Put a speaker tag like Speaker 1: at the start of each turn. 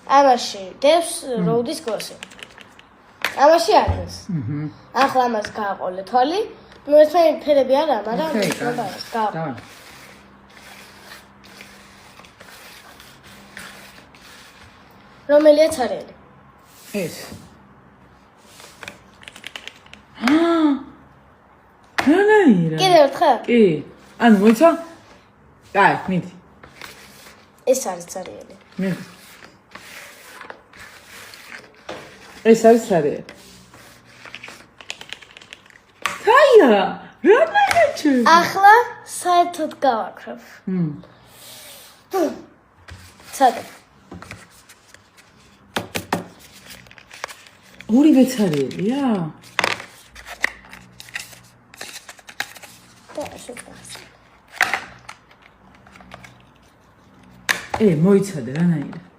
Speaker 1: ამაში დევს როუდის გლოსი. ამაში არის. ახლა ამას გააყოლე თვალი. ნუ ეს ფერები არა, მაგრამ
Speaker 2: დავარ.
Speaker 1: რომელია ცარიელი?
Speaker 2: ეს. რანაირად?
Speaker 1: კიდევ ერთხელ?
Speaker 2: კი. ანუ მოიცა? აი, მიდი.
Speaker 1: ეს არის ცარიელი.
Speaker 2: მიდი. ეს არის ცარიელი. თაია, რანაირად ჩერდა?
Speaker 1: ახლა საერთოდ გავაკრებ. ცადე.
Speaker 2: ორივე ცარიელია?
Speaker 1: და შეწყდა.
Speaker 2: მოიცადე რანაირად?